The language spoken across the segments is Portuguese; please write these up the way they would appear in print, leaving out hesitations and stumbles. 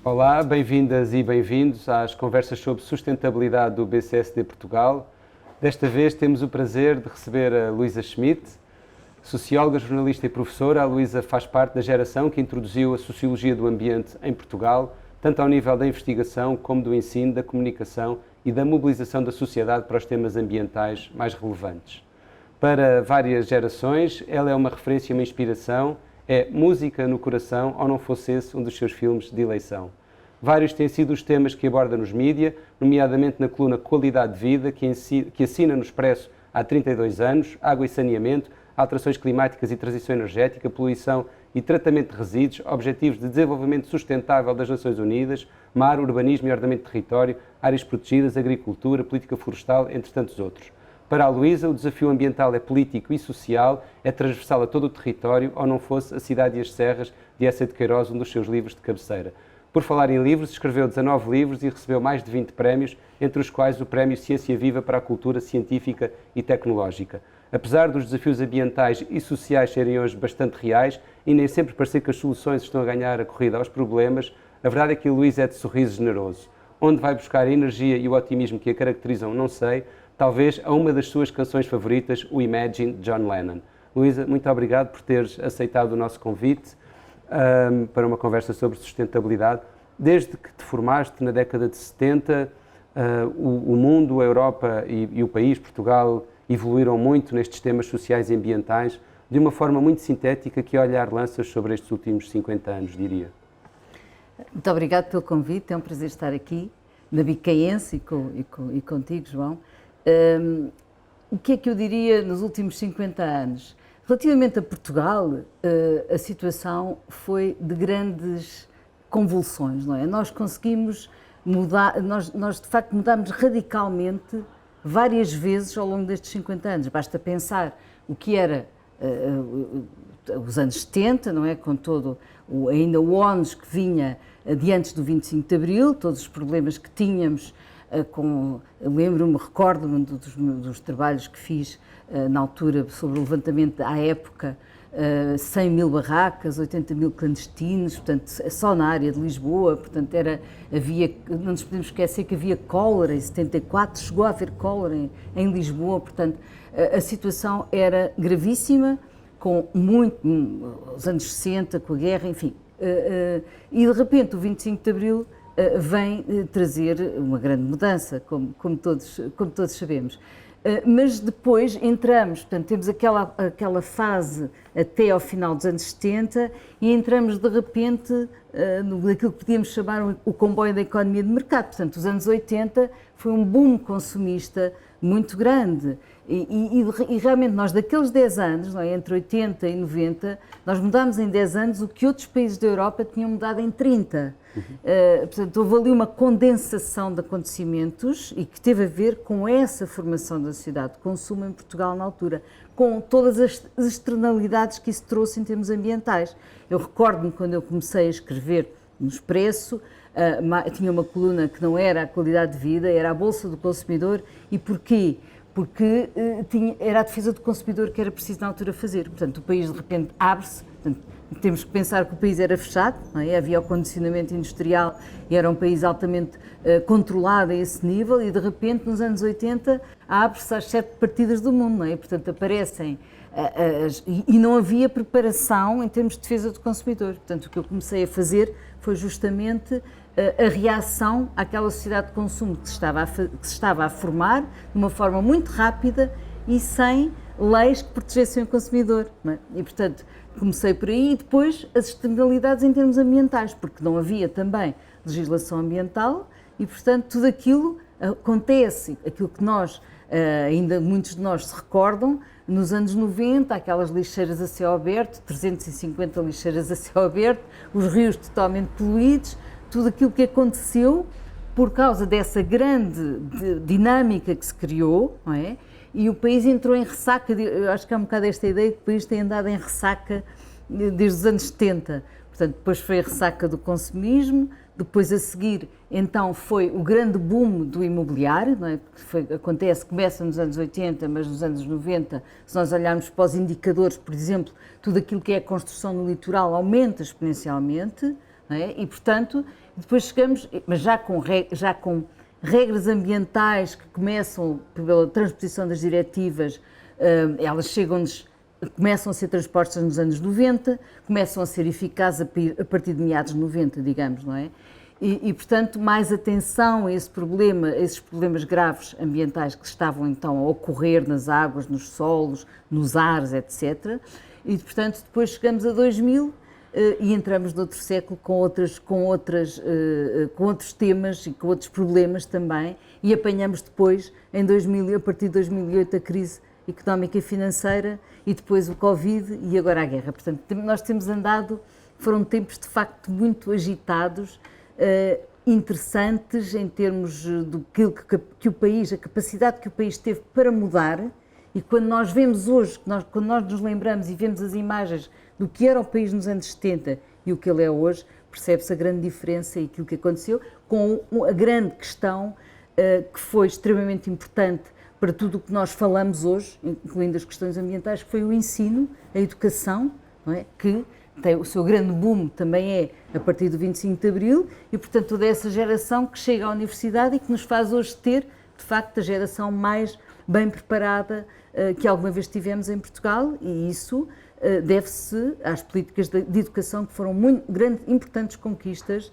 Olá, bem-vindas e bem-vindos às conversas sobre sustentabilidade do BCSD Portugal. Desta vez temos o prazer de receber a Luísa Schmidt, socióloga, jornalista e professora. A Luísa faz parte da geração que introduziu a sociologia do ambiente em Portugal, tanto ao nível da investigação como do ensino, da comunicação e da mobilização da sociedade para os temas ambientais mais relevantes. Para várias gerações, ela é uma referência e uma inspiração, é música no coração, ou não fosse esse um dos seus filmes de eleição. Vários têm sido os temas que aborda nos mídia, nomeadamente na coluna Qualidade de Vida, que assina no Expresso há 32 anos, água e saneamento, alterações climáticas e transição energética, poluição e tratamento de resíduos, objetivos de desenvolvimento sustentável das Nações Unidas, mar, urbanismo e ordenamento de território, áreas protegidas, agricultura, política florestal, entre tantos outros. Para a Luísa, o desafio ambiental é político e social, é transversal a todo o território, ou não fosse A Cidade e as Serras, de Eça de Queiroz, um dos seus livros de cabeceira. Por falar em livros, escreveu 19 livros e recebeu mais de 20 prémios, entre os quais o Prémio Ciência Viva para a Cultura Científica e Tecnológica. Apesar dos desafios ambientais e sociais serem hoje bastante reais e nem sempre parecer que as soluções estão a ganhar a corrida aos problemas, a verdade é que a Luísa é de sorriso generoso. Onde vai buscar a energia e o otimismo que a caracterizam, não sei, talvez a uma das suas canções favoritas, o Imagine, de John Lennon. Luísa, muito obrigado por teres aceitado o nosso convite para uma conversa sobre sustentabilidade. Desde que te formaste na década de 70, o mundo, a Europa e o país, Portugal, evoluíram muito nestes temas sociais e ambientais, de uma forma muito sintética. Que olhar lanças sobre estes últimos 50 anos, diria? Muito obrigado pelo convite, é um prazer estar aqui, na Bicaense e contigo, João. O que é que eu diria nos últimos 50 anos? Relativamente a Portugal, a situação foi de grandes convulsões, não é? Nós conseguimos mudar, nós de facto mudámos radicalmente várias vezes ao longo destes 50 anos. Basta pensar o que era os anos 70, não é? Com todo ainda o ONU que vinha de antes do 25 de Abril, todos os problemas que tínhamos. Lembro-me, recordo-me dos trabalhos que fiz na altura sobre o levantamento à época, 100 mil barracas, 80 mil clandestinos, portanto, só na área de Lisboa, portanto, não nos podemos esquecer que havia cólera em 74, chegou a haver cólera em Lisboa, portanto, a situação era gravíssima, com os anos 60, com a guerra, enfim, e de repente o 25 de Abril vem trazer uma grande mudança, como todos sabemos. Mas depois entramos, portanto, temos aquela fase até ao final dos anos 70 e entramos de repente naquilo que podíamos chamar o comboio da economia de mercado. Portanto, os anos 80 foi um boom consumista muito grande e realmente nós daqueles 10 anos, não é, entre 80 e 90, nós mudámos em 10 anos o que outros países da Europa tinham mudado em 30. Portanto, houve ali uma condensação de acontecimentos e que teve a ver com essa formação da sociedade de consumo em Portugal na altura, com todas as externalidades que isso trouxe em termos ambientais. Eu recordo-me quando eu comecei a escrever no Expresso, tinha uma coluna que não era a qualidade de vida, era a Bolsa do Consumidor. E porquê? Porque era a defesa do consumidor que era preciso na altura fazer. Portanto, o país de repente abre-se, temos que pensar que o país era fechado, não é? Havia o condicionamento industrial e era um país altamente controlado a esse nível e de repente nos anos 80 abre-se às 7 partidas do mundo, não é? Portanto aparecem e não havia preparação em termos de defesa do consumidor. Portanto o que eu comecei a fazer foi justamente a reação àquela sociedade de consumo que se estava a formar de uma forma muito rápida e sem leis que protegessem o consumidor, não é? E portanto comecei por aí e depois as externalidades em termos ambientais, porque não havia também legislação ambiental e, portanto, tudo aquilo acontece, aquilo que nós, ainda muitos de nós se recordam, nos anos 90, aquelas lixeiras a céu aberto, 350 lixeiras a céu aberto, os rios totalmente poluídos, tudo aquilo que aconteceu por causa dessa grande dinâmica que se criou, não é? E o país entrou em ressaca, eu acho que há um bocado esta ideia que o país tem andado em ressaca desde os anos 70. Portanto, depois foi a ressaca do consumismo, depois a seguir, então, foi o grande boom do imobiliário, não é? Começa nos anos 80, mas nos anos 90, se nós olharmos para os indicadores, por exemplo, tudo aquilo que é a construção no litoral aumenta exponencialmente, não é? E, portanto, Depois chegamos, mas já com regras ambientais que começam pela transposição das diretivas, elas começam a ser transpostas nos anos 90, começam a ser eficazes a partir de meados de 90, digamos, não é? E, portanto, mais atenção a esse problema, a esses problemas graves ambientais que estavam então a ocorrer nas águas, nos solos, nos ares, etc. E, portanto, depois chegamos a 2000 e entramos noutro século com outros temas e com outros problemas também, e apanhamos depois, a partir de 2008, a crise económica e financeira, e depois o Covid e agora a guerra. Portanto, nós temos andado, foram tempos de facto muito agitados, interessantes em termos do que o país, a capacidade que o país teve para mudar. E quando nós vemos hoje, quando nós nos lembramos e vemos as imagens do que era o país nos anos 70 e o que ele é hoje, percebe-se a grande diferença e aquilo que aconteceu, com a grande questão que foi extremamente importante para tudo o que nós falamos hoje, incluindo as questões ambientais, que foi o ensino, a educação, não é? Que tem o seu grande boom também é a partir do 25 de Abril, e portanto toda essa geração que chega à universidade e que nos faz hoje ter, de facto, a geração mais bem preparada que alguma vez tivemos em Portugal, e isso deve-se às políticas de educação que foram muito importantes conquistas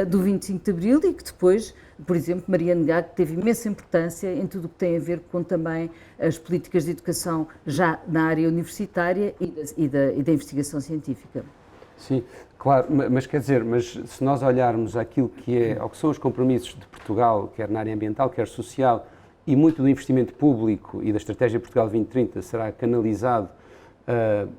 do 25 de Abril e que depois, por exemplo, Mariano Gago teve imensa importância em tudo o que tem a ver com também as políticas de educação já na área universitária e da investigação científica. Sim, claro, mas quer dizer, se nós olharmos aquilo ao que são os compromissos de Portugal, quer na área ambiental, quer social, e muito do investimento público e da Estratégia Portugal 2030 será canalizado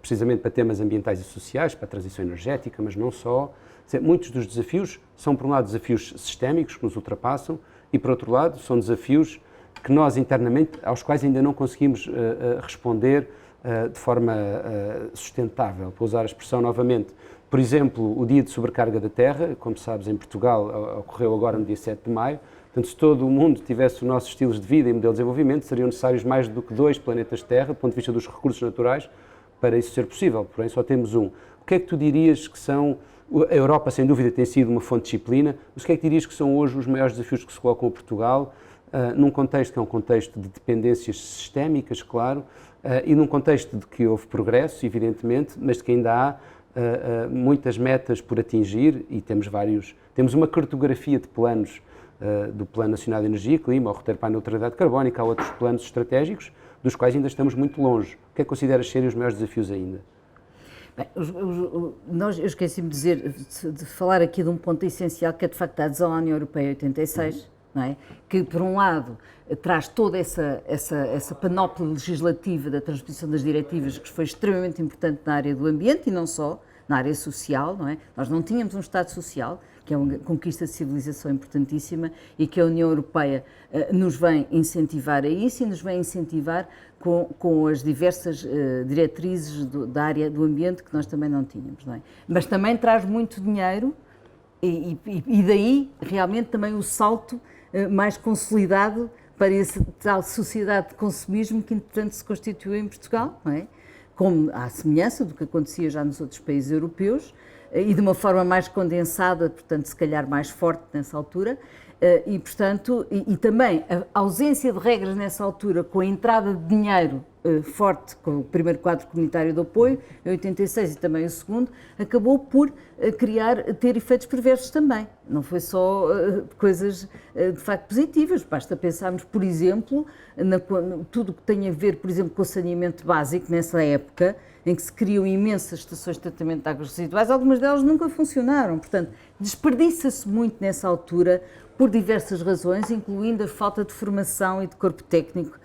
precisamente para temas ambientais e sociais, para a transição energética, mas não só. Muitos dos desafios são, por um lado, desafios sistémicos que nos ultrapassam e, por outro lado, são desafios que nós internamente, aos quais ainda não conseguimos responder de forma sustentável, para usar a expressão novamente. Por exemplo, o Dia de Sobrecarga da Terra, como sabes, em Portugal ocorreu agora no dia 7 de maio. Portanto, se todo o mundo tivesse os nossos estilos de vida e modelo de desenvolvimento, seriam necessários mais do que 2 planetas Terra, do ponto de vista dos recursos naturais, para isso ser possível. Porém, só temos um. O que é que tu dirias que são... A Europa, sem dúvida, tem sido uma fonte de disciplina, mas o que é que dirias que são hoje os maiores desafios que se colocam a Portugal, num contexto que é um contexto de dependências sistémicas, claro, e num contexto de que houve progresso, evidentemente, mas de que ainda há muitas metas por atingir e temos uma cartografia de planos do Plano Nacional de Energia e Clima, o Roteiro para a Neutralidade Carbónica, há outros planos estratégicos, dos quais ainda estamos muito longe. O que é que consideras serem os maiores desafios ainda? Bem, eu esqueci-me de falar aqui de um ponto essencial, que é de facto a adesão à União Europeia em 86, não é? Que por um lado traz toda essa panóplia legislativa da transposição das diretivas, que foi extremamente importante na área do ambiente e não só, na área social, não é? Nós não tínhamos um Estado social, que é uma conquista de civilização importantíssima e que a União Europeia nos vem incentivar a isso e nos vem incentivar com as diversas diretrizes da área do ambiente que nós também não tínhamos, não é? Mas também traz muito dinheiro e daí realmente também o salto mais consolidado para essa tal sociedade de consumismo que entretanto se constituiu em Portugal, não é? Como à semelhança do que acontecia já nos outros países europeus, e de uma forma mais condensada, portanto, se calhar mais forte nessa altura, e, portanto, e também a ausência de regras nessa altura, com a entrada de dinheiro forte, com o primeiro quadro comunitário de apoio, em 86 e também o segundo, acabou por ter efeitos perversos também. Não foi só coisas de facto positivas, basta pensarmos, por exemplo, tudo o que tem a ver, por exemplo, com o saneamento básico nessa época, em que se criam imensas estações de tratamento de águas residuais, algumas delas nunca funcionaram. Portanto, desperdiça-se muito nessa altura por diversas razões, incluindo a falta de formação e de corpo técnico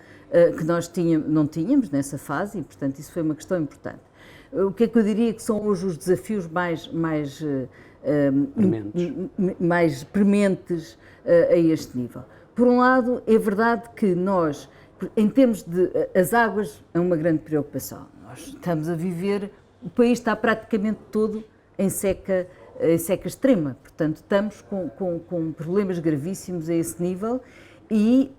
que nós não tínhamos nessa fase, e, portanto, isso foi uma questão importante. O que é que eu diria que são hoje os desafios mais prementes a este nível? Por um lado, é verdade que nós, em termos de... As águas é uma grande preocupação. Nós estamos a viver... O país está praticamente todo em seca extrema. Portanto, estamos com problemas gravíssimos a esse nível e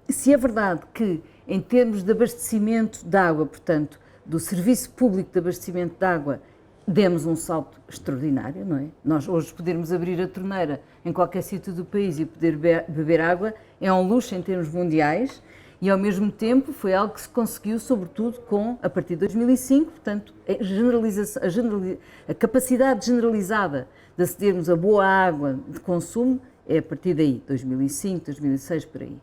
se é verdade que, em termos de abastecimento de água, portanto, do serviço público de abastecimento de água, demos um salto extraordinário, não é? Nós hoje podermos abrir a torneira em qualquer sítio do país e poder beber água é um luxo em termos mundiais e, ao mesmo tempo, foi algo que se conseguiu, sobretudo, a partir de 2005, portanto, a capacidade generalizada de acedermos a boa água de consumo é a partir daí, 2005, 2006, por aí.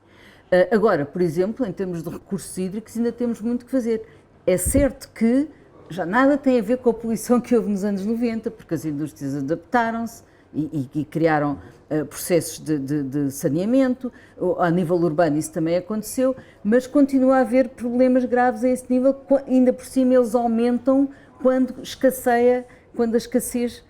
Agora, por exemplo, em termos de recursos hídricos, ainda temos muito que fazer. É certo que já nada tem a ver com a poluição que houve nos anos 90, porque as indústrias adaptaram-se e criaram processos de saneamento. A nível urbano isso também aconteceu, mas continua a haver problemas graves a esse nível, ainda por cima eles aumentam quando a escassez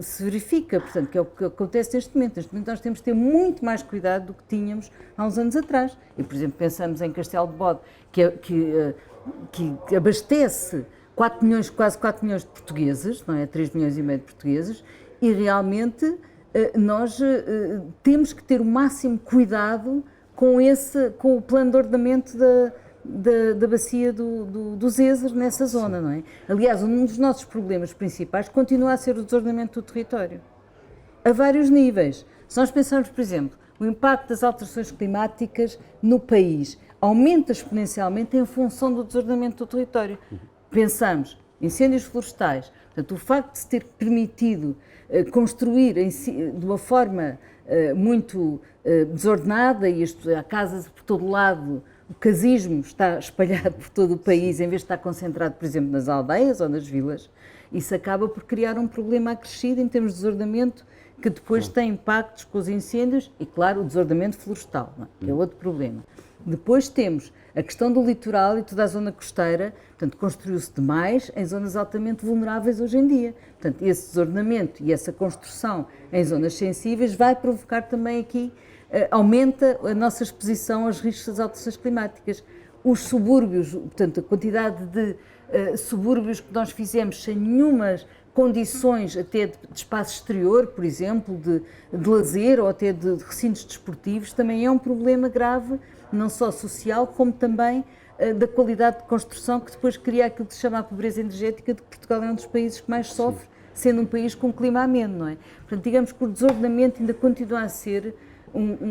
se verifica, portanto, que é o que acontece neste momento. Neste momento nós temos de ter muito mais cuidado do que tínhamos há uns anos atrás. E, por exemplo, pensamos em Castelo de Bode, que abastece 4 milhões, quase 4 milhões de portugueses, não é? 3 milhões e meio de portugueses, e realmente nós temos que ter o máximo cuidado com o plano de ordenamento da bacia dos Ezers nessa zona, não é? Aliás, um dos nossos problemas principais continua a ser o desordenamento do território, a vários níveis. Se nós pensarmos, por exemplo, o impacto das alterações climáticas no país aumenta exponencialmente em função do desordenamento do território. Pensamos, incêndios florestais, portanto, o facto de se ter permitido construir de uma forma muito desordenada e há casas por todo lado, o casismo está espalhado por todo o país, em vez de estar concentrado, por exemplo, nas aldeias ou nas vilas, isso acaba por criar um problema acrescido em termos de desordenamento que depois tem impactos com os incêndios e, claro, o desordenamento florestal, não é? Que é outro problema. Depois temos a questão do litoral e toda a zona costeira, portanto, construiu-se demais em zonas altamente vulneráveis hoje em dia. Portanto, esse desordenamento e essa construção em zonas sensíveis vai provocar também aqui, aumenta a nossa exposição aos riscos das alterações climáticas. Os subúrbios, portanto, a quantidade de subúrbios que nós fizemos sem nenhumas condições até de espaço exterior, por exemplo, de lazer ou até de recintos desportivos, também é um problema grave, não só social, como também da qualidade de construção, que depois cria aquilo que se chama a pobreza energética, de que Portugal é um dos países que mais sofre, sendo um país com clima ameno, não é? Portanto, digamos que o desordenamento ainda continua a ser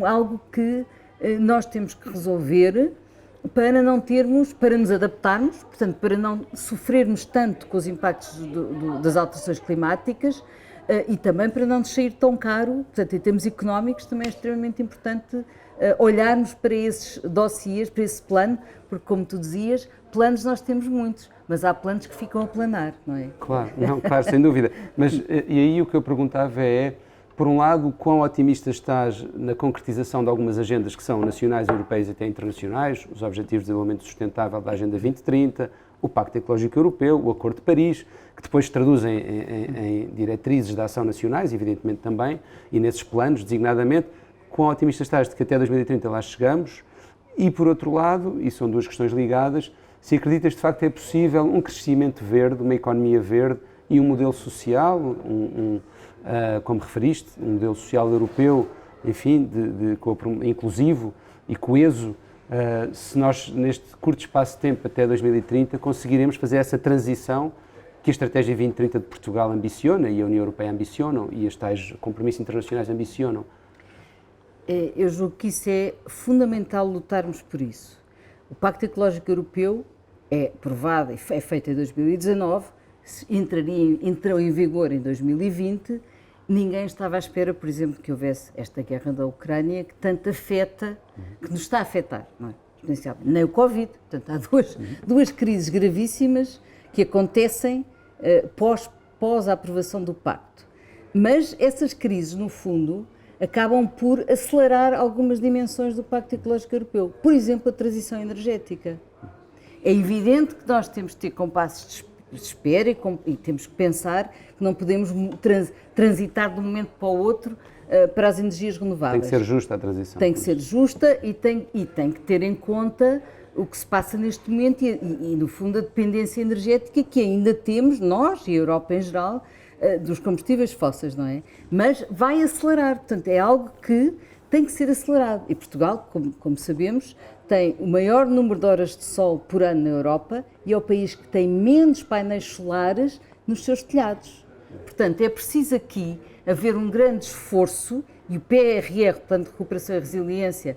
algo que nós temos que resolver para nos adaptarmos, portanto, para não sofrermos tanto com os impactos das alterações climáticas e também para não nos sair tão caro, portanto, em termos económicos também é extremamente importante olharmos para esses dossiês, para esse plano, porque, como tu dizias, planos nós temos muitos, mas há planos que ficam a planar, não é? Claro, claro, sem dúvida. Mas, e aí o que eu perguntava é, por um lado, quão otimista estás na concretização de algumas agendas que são nacionais, europeias e até internacionais, os Objetivos de Desenvolvimento Sustentável da Agenda 2030, o Pacto Ecológico Europeu, o Acordo de Paris, que depois se traduzem em diretrizes de ação nacionais, evidentemente também, e nesses planos, designadamente, quão otimista estás de que até 2030 lá chegamos, e por outro lado, e são duas questões ligadas, se acreditas de facto que é possível um crescimento verde, uma economia verde e um modelo social, como referiste, um modelo social europeu, enfim, inclusivo e coeso, se nós neste curto espaço de tempo até 2030 conseguiremos fazer essa transição que a Estratégia 2030 de Portugal ambiciona e a União Europeia ambicionam e os tais compromissos internacionais ambicionam. Eu julgo que isso é fundamental lutarmos por isso. O Pacto Ecológico Europeu é aprovado, é feito em 2019, entrou em vigor em 2020, ninguém estava à espera, por exemplo, que houvesse esta guerra da Ucrânia que tanto afeta, que nos está a afetar, não é? Potencialmente. Nem o Covid, portanto há duas crises gravíssimas que acontecem pós a aprovação do Pacto. Mas essas crises, no fundo, acabam por acelerar algumas dimensões do Pacto Ecológico Europeu. Por exemplo, a transição energética. É evidente que nós temos de ter compassos de espera e temos que pensar que não podemos transitar de um momento para o outro para as energias renováveis. Tem que ser justa a transição. Tem que ser justa e tem que ter em conta o que se passa neste momento e, no fundo, a dependência energética que ainda temos, nós e a Europa em geral, dos combustíveis fósseis, não é? Mas vai acelerar, portanto, é algo que tem que ser acelerado. E Portugal, como sabemos, tem o maior número de horas de sol por ano na Europa e é o país que tem menos painéis solares nos seus telhados. Portanto, é preciso aqui haver um grande esforço e o PRR, Plano de Recuperação e Resiliência,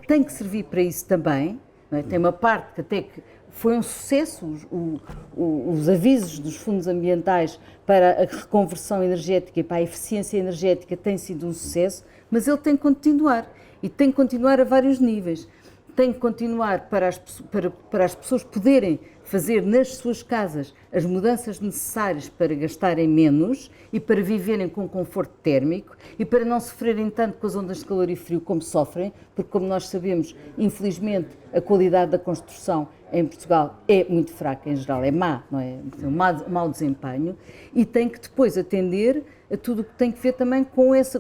tem que servir para isso também. Não é? Tem uma parte que até que foi um sucesso, os avisos dos fundos ambientais para a reconversão energética e para a eficiência energética têm sido um sucesso, mas ele tem que continuar, e tem que continuar a vários níveis. Tem que continuar para as pessoas poderem fazer nas suas casas as mudanças necessárias para gastarem menos e para viverem com conforto térmico e para não sofrerem tanto com as ondas de calor e frio como sofrem, porque, como nós sabemos, infelizmente, a qualidade da construção em Portugal é muito fraca em geral, é má, não é? Um mau desempenho, e tem que depois atender a tudo o que tem que ver também com esse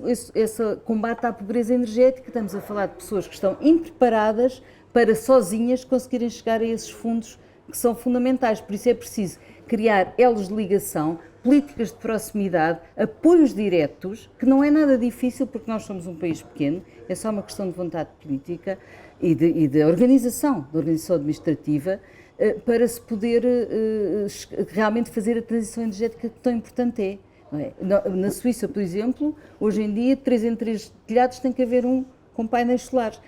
combate à pobreza energética. Estamos a falar de pessoas que estão impreparadas para sozinhas conseguirem chegar a esses fundos que são fundamentais. Por isso é preciso criar elos de ligação, políticas de proximidade, apoios diretos, que não é nada difícil porque nós somos um país pequeno, é só uma questão de vontade política e de organização administrativa, para se poder realmente fazer a transição energética que tão importante é. Não é? Na Suíça, por exemplo, hoje em dia, 3 em 3 telhados tem que haver um com painéis solares.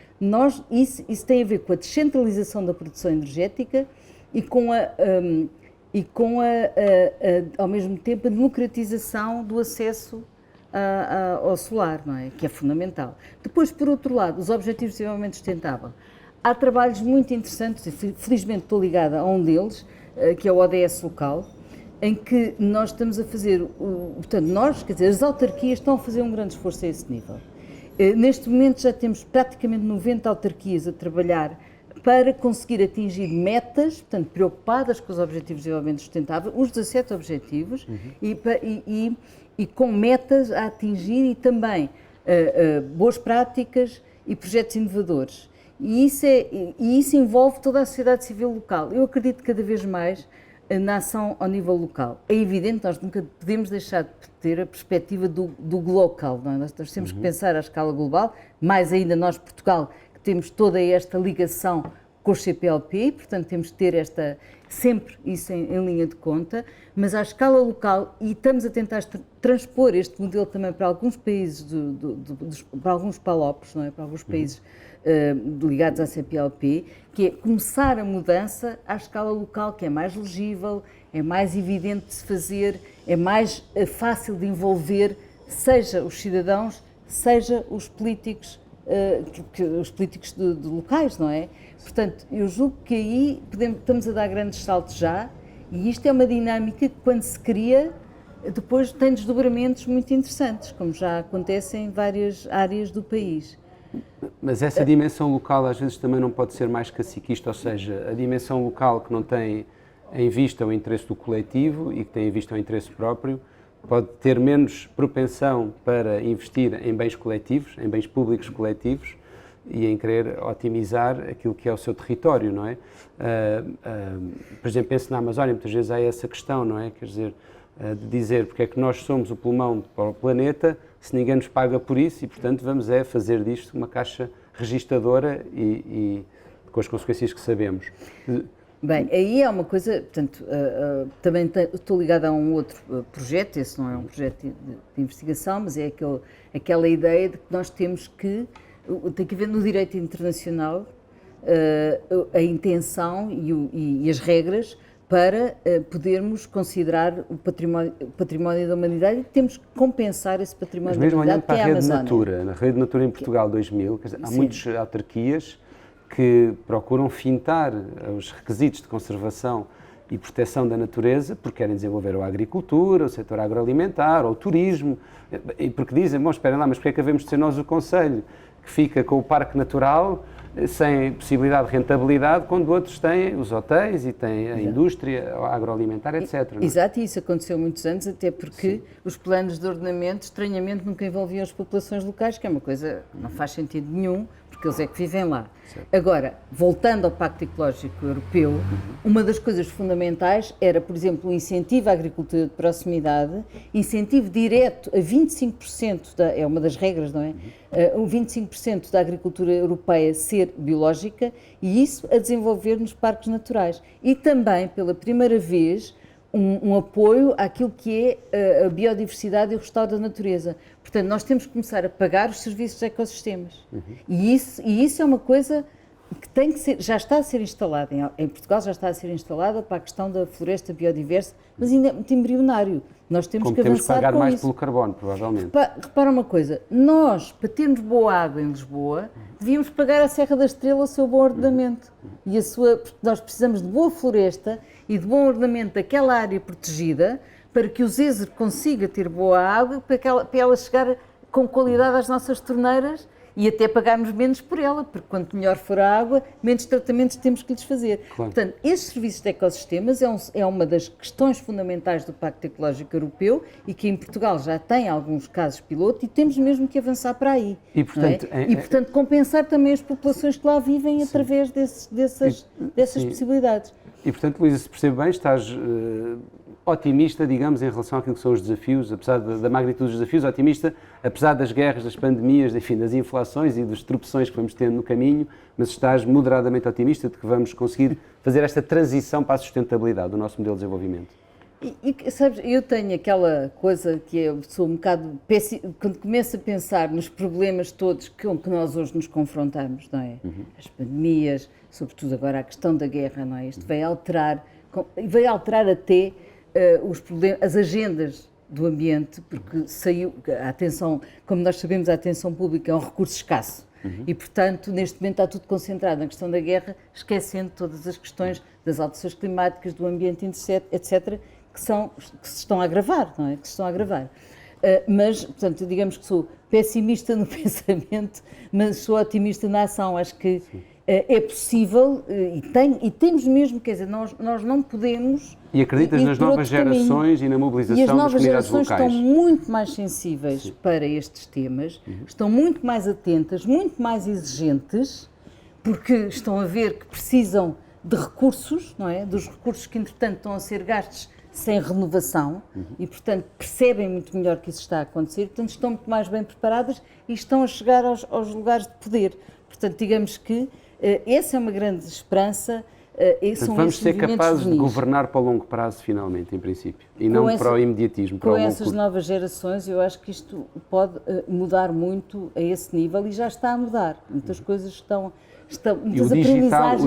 Isso tem a ver com a descentralização da produção energética e ao mesmo tempo, a democratização do acesso ao solar, não é? Que é fundamental. Depois, por outro lado, os Objetivos de Desenvolvimento Sustentável. Há trabalhos muito interessantes, e felizmente estou ligada a um deles, que é o ODS local, em que nós estamos a fazer, portanto, as autarquias estão a fazer um grande esforço a esse nível. Neste momento já temos praticamente 90 autarquias a trabalhar para conseguir atingir metas, portanto, preocupadas com os Objetivos de Desenvolvimento Sustentável, os 17 objetivos, e com metas a atingir e também boas práticas e projetos inovadores. E isso envolve toda a sociedade civil local. Eu acredito cada vez mais na ação ao nível local. É evidente, nós nunca podemos deixar de ter a perspectiva do local, não é? Nós temos que pensar à escala global, mais ainda nós, Portugal, que temos toda esta ligação com o CPLP, portanto temos que ter sempre isso em linha de conta, mas à escala local, e estamos a tentar transpor este modelo também para alguns países, para alguns PALOPs, não é? Para alguns países ligados à CPLP, que é começar a mudança à escala local, que é mais legível, é mais evidente de se fazer, é mais fácil de envolver, seja os cidadãos, seja os políticos, de locais, não é? Portanto, eu julgo que aí estamos a dar grandes saltos já, e isto é uma dinâmica que, quando se cria, depois tem desdobramentos muito interessantes, como já acontece em várias áreas do país. Mas essa dimensão local às vezes também não pode ser mais caciquista, ou seja, a dimensão local que não tem em vista o interesse do coletivo e que tem em vista o interesse próprio, pode ter menos propensão para investir em bens coletivos, em bens públicos coletivos, e em querer otimizar aquilo que é o seu território, não é? Por exemplo, penso na Amazónia, muitas vezes há essa questão, não é? Quer dizer, de dizer porque é que nós somos o pulmão para o planeta se ninguém nos paga por isso e, portanto, vamos fazer disto uma caixa registadora e com as consequências que sabemos. Bem, aí é uma coisa, portanto, também estou ligada a um outro projeto, esse não é um projeto de investigação, mas é aquela ideia de que nós tem que haver no direito internacional a intenção e as regras para podermos considerar o património da humanidade, e temos que compensar esse património da humanidade, que é a Amazónia. Mas mesmo olhando para a Rede Natura, na Rede Natura em Portugal 2000, quer dizer, há muitas autarquias que procuram fintar os requisitos de conservação e proteção da natureza porque querem desenvolver ou a agricultura, o setor agroalimentar, ou o turismo, e porque dizem, bom, esperem lá, mas porque é que havemos de ser nós o Conselho que fica com o Parque Natural sem possibilidade de rentabilidade, quando outros têm os hotéis e têm a indústria agroalimentar, etc. Não é? Exato, e isso aconteceu há muitos anos, até porque os planos de ordenamento, estranhamente, nunca envolviam as populações locais, que é uma coisa que não faz sentido nenhum, porque eles é que vivem lá. Certo. Agora, voltando ao Pacto Ecológico Europeu, uma das coisas fundamentais era, por exemplo, o incentivo à agricultura de proximidade, incentivo direto a 25%, é uma das regras, não é? O 25% da agricultura europeia ser biológica, e isso a desenvolver nos parques naturais. E também, pela primeira vez, um apoio àquilo que é a biodiversidade e o restauro da natureza. Portanto, nós temos que começar a pagar os serviços de ecossistemas. E isso é uma coisa que tem que ser, já está a ser instalada, em Portugal já está a ser instalada para a questão da floresta biodiversa, mas ainda é muito embrionário. Nós temos que avançar com isso. Temos que pagar mais pelo carbono, provavelmente. Repara uma coisa, nós, para termos boa água em Lisboa, devíamos pagar à Serra da Estrela o seu bom ordenamento. E porque nós precisamos de boa floresta e de bom ordenamento daquela área protegida para que o Zezer consiga ter boa água, para ela chegar com qualidade às nossas torneiras e até pagarmos menos por ela, porque quanto melhor for a água, menos tratamentos temos que lhes fazer. Claro. Portanto, esses serviços de ecossistemas é uma das questões fundamentais do Pacto Ecológico Europeu e que em Portugal já tem alguns casos piloto e temos mesmo que avançar para aí. E, portanto, portanto compensar também as populações que lá vivem através dessas possibilidades. E, portanto, Luísa, se percebo bem, estás otimista, digamos, em relação àquilo que são os desafios, apesar da magnitude dos desafios, otimista, apesar das guerras, das pandemias, enfim, das inflações e dos tropeções que vamos tendo no caminho, mas estás moderadamente otimista de que vamos conseguir fazer esta transição para a sustentabilidade do nosso modelo de desenvolvimento. Sabes, eu tenho aquela coisa que eu sou um bocado péssima, quando começo a pensar nos problemas todos com que nós hoje nos confrontamos, não é? As pandemias, sobretudo agora a questão da guerra, não é? Isto vai alterar até os problemas, as agendas do ambiente, porque saiu a atenção, como nós sabemos, a atenção pública é um recurso escasso. E, portanto, neste momento está tudo concentrado na questão da guerra, esquecendo todas as questões das alterações climáticas, do ambiente, etc., que se estão a agravar, não é? Que se estão a agravar. Mas, portanto, digamos que sou pessimista no pensamento, mas sou otimista na ação. Acho que é possível e temos mesmo, quer dizer, nós não podemos... E acreditas nas novas gerações e na mobilização das comunidades locais? E as novas gerações estão muito mais sensíveis para estes temas, estão muito mais atentas, muito mais exigentes, porque estão a ver que precisam de recursos, não é? Dos recursos que, entretanto, estão a ser gastos sem renovação e, portanto, percebem muito melhor que isso está a acontecer, portanto, estão muito mais bem preparadas e estão a chegar aos lugares de poder. Portanto, digamos que essa é uma grande esperança. Portanto, vamos ser capazes de governar para o longo prazo, finalmente, em princípio, e não para o imediatismo. Com essas novas gerações, eu acho que isto pode mudar muito a esse nível e já está a mudar. Muitas coisas estão e o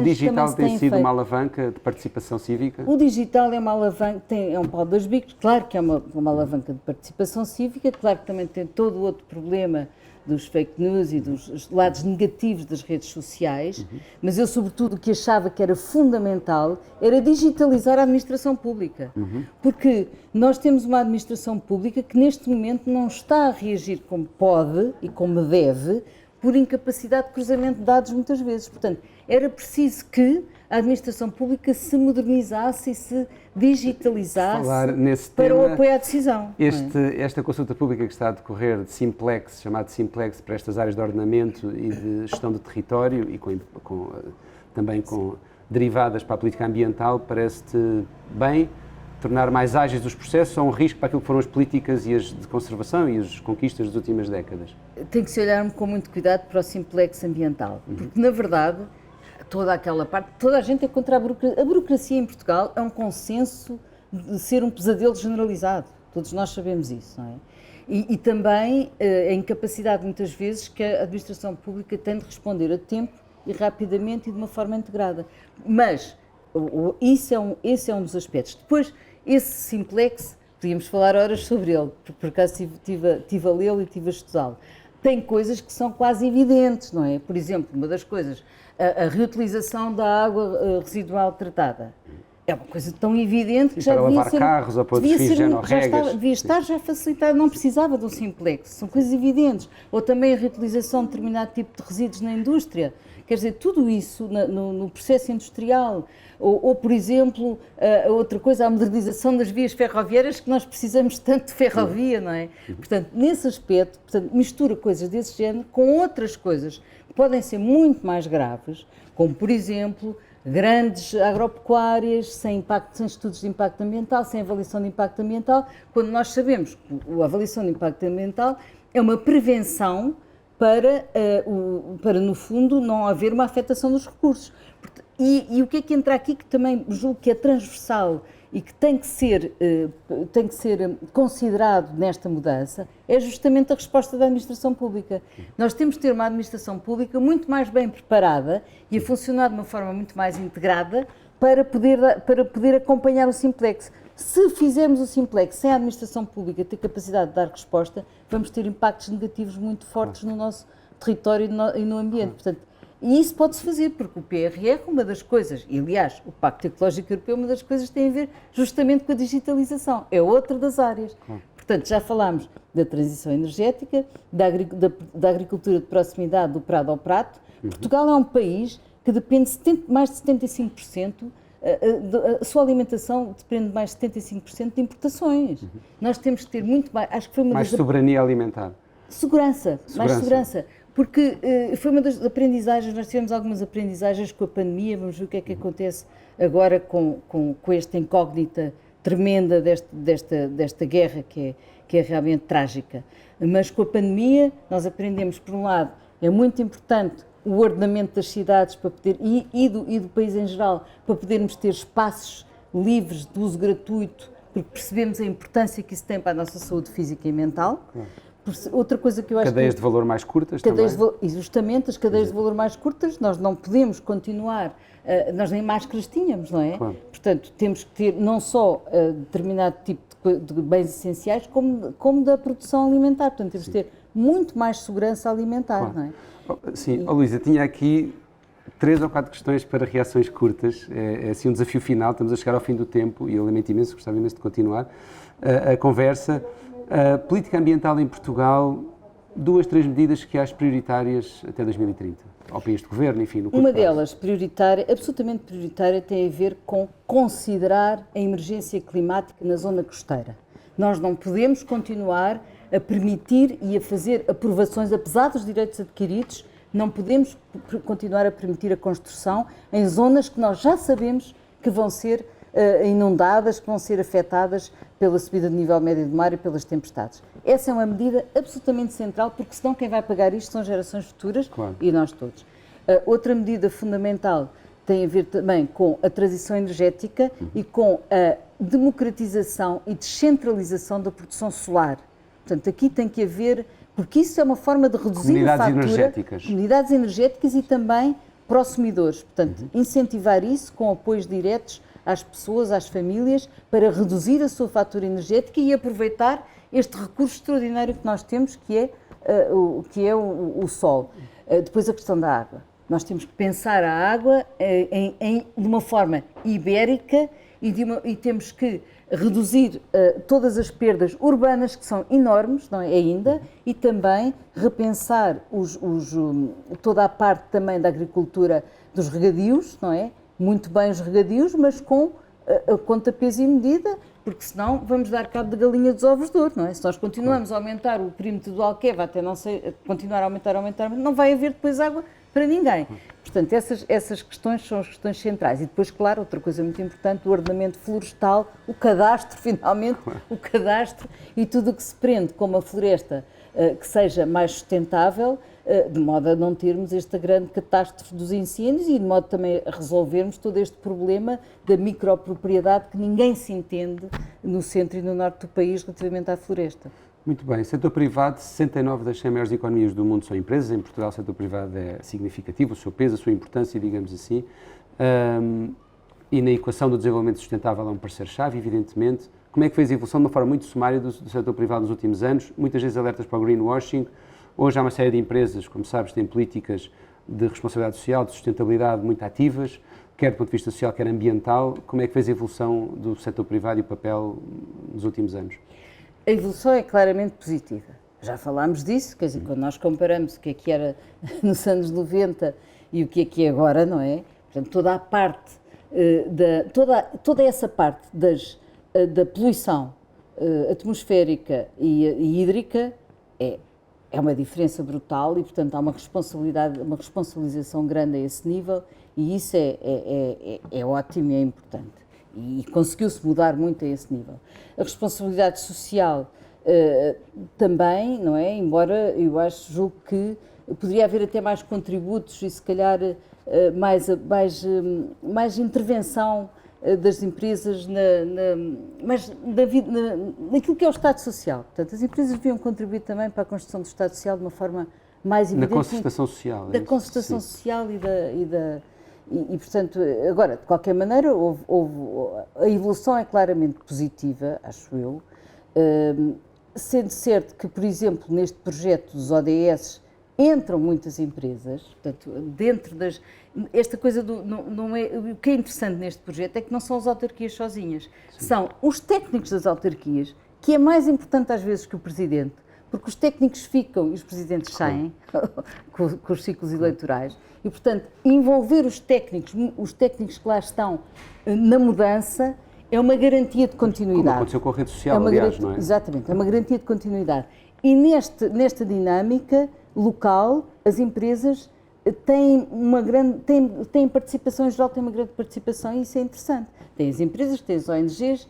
digital tem sido uma alavanca de participação cívica? O digital é uma alavanca, é um pau de dois bicos, claro que é uma alavanca de participação cívica, claro que também tem todo o outro problema dos fake news e dos lados negativos das redes sociais, mas eu, sobretudo, o que achava que era fundamental era digitalizar a administração pública, porque nós temos uma administração pública que neste momento não está a reagir como pode e como deve, por incapacidade de cruzamento de dados muitas vezes. Portanto, era preciso que a administração pública se modernizasse e se digitalizasse para o apoio à decisão. Esta consulta pública que está a decorrer de Simplex, chamado Simplex, para estas áreas de ordenamento e de gestão do território e também com derivadas para a política ambiental, parece-te bem? Tornar mais ágeis os processos ou um risco para aquilo que foram as políticas e as de conservação e as conquistas das últimas décadas? Tem que se olhar com muito cuidado para o simplex ambiental, porque, na verdade, toda aquela parte, toda a gente é contra a burocracia. A burocracia em Portugal é um consenso de ser um pesadelo generalizado. Todos nós sabemos isso, não é? E também a incapacidade, muitas vezes, que a administração pública tem de responder a tempo e rapidamente e de uma forma integrada. Mas esse é um dos aspectos. Depois, esse simplex, podíamos falar horas sobre ele, por acaso estive a lê-lo e estive a estudá-lo. Tem coisas que são quase evidentes, não é? Por exemplo, uma das coisas, a reutilização da água residual tratada. É uma coisa tão evidente que já devia ser... carros ou para devia estar já facilitado, não precisava de um simplex. São coisas evidentes. Ou também a reutilização de determinado tipo de resíduos na indústria. Quer dizer, tudo isso no processo industrial. Ou, por exemplo, outra coisa, a modernização das vias ferroviárias, que nós precisamos tanto de ferrovia, não é? Portanto, nesse aspecto, mistura coisas desse género com outras coisas que podem ser muito mais graves, como, por exemplo, grandes agropecuárias, sem estudos de impacto ambiental, sem avaliação de impacto ambiental, quando nós sabemos que a avaliação de impacto ambiental é uma prevenção para, no fundo, não haver uma afetação dos recursos. E o que é que entra aqui, que também julgo que é transversal e que tem que ser considerado nesta mudança, é justamente a resposta da administração pública. Nós temos que ter uma administração pública muito mais bem preparada e a funcionar de uma forma muito mais integrada para poder acompanhar o Simplex. Se fizermos o Simplex sem a administração pública ter capacidade de dar resposta, vamos ter impactos negativos muito fortes no nosso território e no ambiente. Portanto, e isso pode-se fazer, porque o PRR, uma das coisas, e aliás, o Pacto Ecológico Europeu, uma das coisas tem a ver justamente com a digitalização, é outra das áreas. Portanto, já falámos da transição energética, da agricultura de proximidade, do prado ao prato. Portugal é um país que depende mais de 75%, a sua alimentação depende de mais de 75% de importações. Nós temos que ter muito mais, acho que foi mais soberania alimentar. Segurança, mais segurança. Porque foi uma das aprendizagens, nós tivemos algumas aprendizagens com a pandemia, vamos ver o que é que acontece agora com esta incógnita tremenda desta guerra que é realmente trágica. Mas com a pandemia nós aprendemos, por um lado, é muito importante o ordenamento das cidades para poder, e do país em geral, para podermos ter espaços livres de uso gratuito, porque percebemos a importância que isso tem para a nossa saúde física e mental. Outra coisa que eu acho cadeias de valor mais curtas também. Justamente, as cadeias de valor mais curtas, nós não podemos continuar, nós nem máscaras tínhamos, não é? Claro. Portanto, temos que ter não só determinado tipo de bens essenciais, como da produção alimentar. Portanto, temos que ter muito mais segurança alimentar, não é? Sim, Luísa, tinha aqui 3 ou 4 questões para reações curtas. É assim um desafio final, estamos a chegar ao fim do tempo e eu lamento imenso, gostava imenso de continuar a conversa. A política ambiental em Portugal, 2, 3 medidas que acho prioritárias até 2030, ao país de governo, enfim, no curto Uma prazo. delas, prioritária, absolutamente prioritária, tem a ver com considerar a emergência climática na zona costeira. Nós não podemos continuar a permitir e a fazer aprovações, apesar dos direitos adquiridos, não podemos continuar a permitir a construção em zonas que nós já sabemos que vão ser inundadas, que vão ser afetadas pela subida de nível médio do mar e pelas tempestades. Essa é uma medida absolutamente central, porque senão quem vai pagar isto são gerações futuras, claro, e nós todos. Outra medida fundamental tem a ver também com a transição energética e com a democratização e descentralização da produção solar. Portanto, aqui tem que haver, porque isso é uma forma de reduzir a fatura. Comunidades energéticas e também prosumidores. Portanto, incentivar isso com apoios diretos às pessoas, às famílias, para reduzir a sua fatura energética e aproveitar este recurso extraordinário que nós temos, que é o sol. Depois a questão da água. Nós temos que pensar a água de uma forma ibérica e temos que reduzir todas as perdas urbanas, que são enormes, não é, ainda, e também repensar toda a parte também da agricultura dos regadios, não é? Muito bem os regadios, mas com a conta, peso e medida, porque senão vamos dar cabo de galinha dos ovos de ouro, não é? Se nós continuamos a aumentar o perímetro do Alqueva até não sei, continuar a aumentar, não vai haver depois água para ninguém. Portanto, essas questões são as questões centrais. E depois, claro, outra coisa muito importante, o ordenamento florestal, o cadastro, finalmente, o cadastro e tudo o que se prende com uma floresta que seja mais sustentável, de modo a não termos esta grande catástrofe dos incêndios e de modo também a resolvermos todo este problema da micropropriedade que ninguém se entende no centro e no norte do país relativamente à floresta. Muito bem. Setor privado, 69 das 100 maiores economias do mundo são empresas. Em Portugal, o setor privado é significativo, o seu peso, a sua importância, digamos assim. E na equação do desenvolvimento sustentável é um parceiro-chave, evidentemente. Como é que fez a evolução de uma forma muito sumária do setor privado nos últimos anos? Muitas vezes alertas para o greenwashing. Hoje há uma série de empresas, como sabes, que têm políticas de responsabilidade social, de sustentabilidade muito ativas, quer do ponto de vista social, quer ambiental. Como é que fez a evolução do setor privado e o papel nos últimos anos? A evolução é claramente positiva. Já falámos disso, quer dizer, quando nós comparamos o que era nos anos 90 e o que é agora, não é? Portanto, toda a parte, toda essa parte da poluição atmosférica e hídrica é uma diferença brutal e, portanto, há uma responsabilização grande a esse nível e isso é ótimo e é importante. E conseguiu-se mudar muito a esse nível. A responsabilidade social também, não é? Embora eu julgo que poderia haver até mais contributos e se calhar mais intervenção das empresas naquilo que é o Estado Social. Portanto, as empresas deviam contribuir também para a construção do Estado Social de uma forma mais evidente. Na concertação social. Da concertação social e, portanto, agora, de qualquer maneira, a evolução é claramente positiva, acho eu, sendo certo que, por exemplo, neste projeto dos ODS entram muitas empresas, portanto, dentro das... Esta coisa não é... O que é interessante neste projeto é que não são as autarquias sozinhas, são os técnicos das autarquias, que é mais importante às vezes que o Presidente, porque os técnicos ficam e os presidentes saem com os ciclos eleitorais e, portanto, envolver os técnicos que lá estão na mudança é uma garantia de continuidade. Como aconteceu com a rede social, aliás, não é? Exatamente, é uma garantia de continuidade. E nesta dinâmica local, as empresas têm participação, em geral têm uma grande participação e isso é interessante. Tem as empresas, tem as ONGs,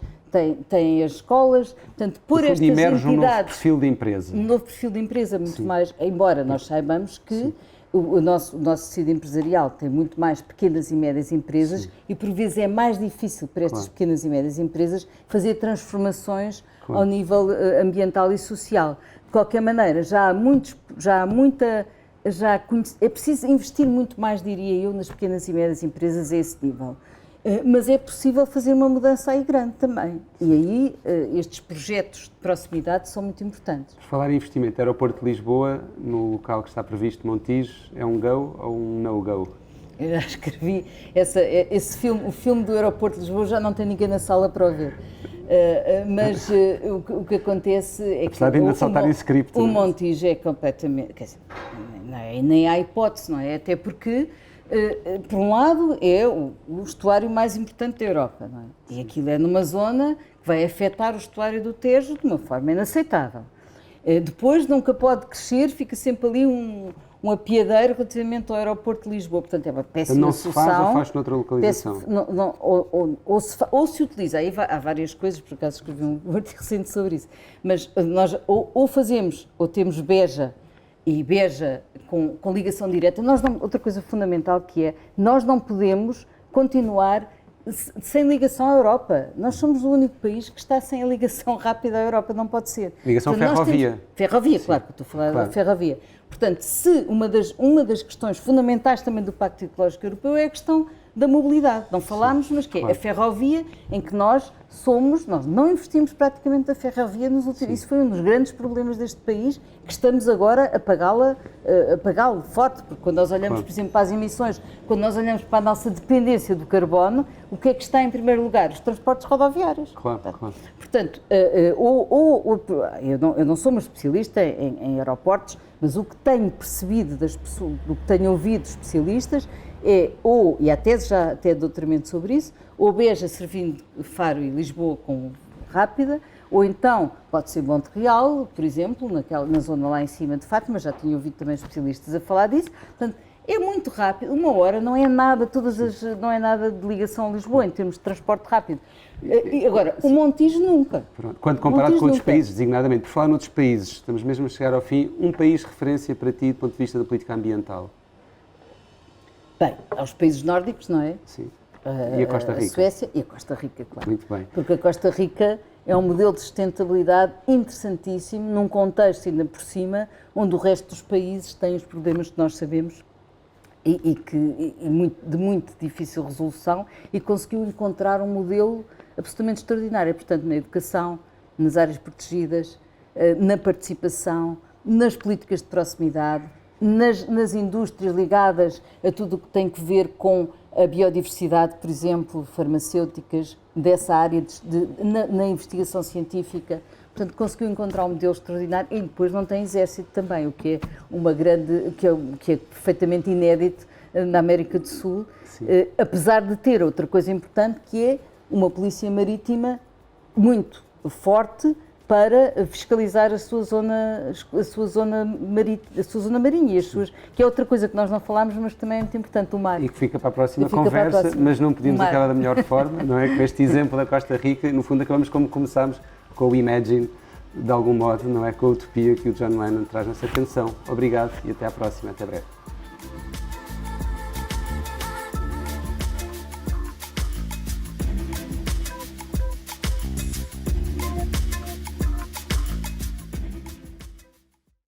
tem as escolas, portanto, por estas entidades... um novo perfil de empresa. Um novo perfil de empresa, muito mais, embora nós saibamos que o nosso tecido empresarial tem muito mais pequenas e médias empresas e por vezes é mais difícil para estas pequenas e médias empresas fazer transformações ao nível ambiental e social. De qualquer maneira, é preciso investir muito mais, diria eu, nas pequenas e médias empresas a esse nível. Mas é possível fazer uma mudança aí grande também. E aí estes projetos de proximidade são muito importantes. Por falar em investimento, aeroporto de Lisboa, no local que está previsto, Montijo, é um go ou um no-go? Eu já escrevi esse filme, o filme do aeroporto de Lisboa, já não tem ninguém na sala para o ver. Mas o que acontece é que o Montijo é completamente... Quer dizer, nem há hipótese, não é? Até porque... por um lado, é o estuário mais importante da Europa, não é? E aquilo é numa zona que vai afetar o estuário do Tejo de uma forma inaceitável. Depois, nunca pode crescer, fica sempre ali um apiadeiro relativamente ao aeroporto de Lisboa. Portanto, é uma péssima solução. Não se faz ou faz noutra localização? Ou se utiliza. Aí há várias coisas, por acaso escrevi um artigo recente sobre isso. Mas nós ou fazemos, ou temos Beja, e Beja com ligação direta. Outra coisa fundamental que é, nós não podemos continuar sem ligação à Europa. Nós somos o único país que está sem a ligação rápida à Europa, não pode ser. Ligação ferrovia. Ferrovia, claro, que estou a falar da ferrovia. Portanto, uma das questões fundamentais também do Pacto Ecológico Europeu é a questão da mobilidade. Não falámos, mas que é a ferrovia em que nós não investimos praticamente na ferrovia nos últimos... Isso foi um dos grandes problemas deste país, que estamos agora a pagá-lo forte, porque quando nós olhamos, por exemplo, para as emissões, quando nós olhamos para a nossa dependência do carbono, o que é que está em primeiro lugar? Os transportes rodoviários. Portanto, eu não sou uma especialista em aeroportos, mas o que tenho percebido do que tenho ouvido de especialistas e a tese já até doutoramento sobre isso, ou Beja servindo Faro e Lisboa com rápida, ou então pode ser Monte Real, por exemplo, na zona lá em cima de Fátima, já tinha ouvido também especialistas a falar disso. Portanto, é muito rápido, uma hora não é nada, não é nada de ligação a Lisboa em termos de transporte rápido. Agora, o Montijo nunca. Pronto. Quando comparado com outros países, designadamente, por falar noutros países, estamos mesmo a chegar ao fim, um país de referência para ti do ponto de vista da política ambiental? Bem, aos países nórdicos, não é? Sim. E a Costa Rica? A Suécia e a Costa Rica, claro. Muito bem. Porque a Costa Rica é um modelo de sustentabilidade interessantíssimo, num contexto ainda por cima, onde o resto dos países têm os problemas que nós sabemos de muito difícil resolução, e conseguiu encontrar um modelo absolutamente extraordinário. Portanto, na educação, nas áreas protegidas, na participação, nas políticas de proximidade, nas indústrias ligadas a tudo o que tem que ver com a biodiversidade, por exemplo, farmacêuticas, dessa área na investigação científica. Portanto, conseguiu encontrar um modelo extraordinário e depois não tem exército também, o que é que é perfeitamente inédito na América do Sul, apesar de ter outra coisa importante, que é uma polícia marítima muito forte para fiscalizar a sua zona marinha, que é outra coisa que nós não falámos, mas também é muito importante, o mar. E que fica para a próxima conversa, mas não podíamos acabar da melhor forma, não é? Com este exemplo da Costa Rica, no fundo acabamos como começámos, com o Imagine, de algum modo, não é, com a utopia que o John Lennon traz nessa canção. Obrigado e até à próxima, até breve.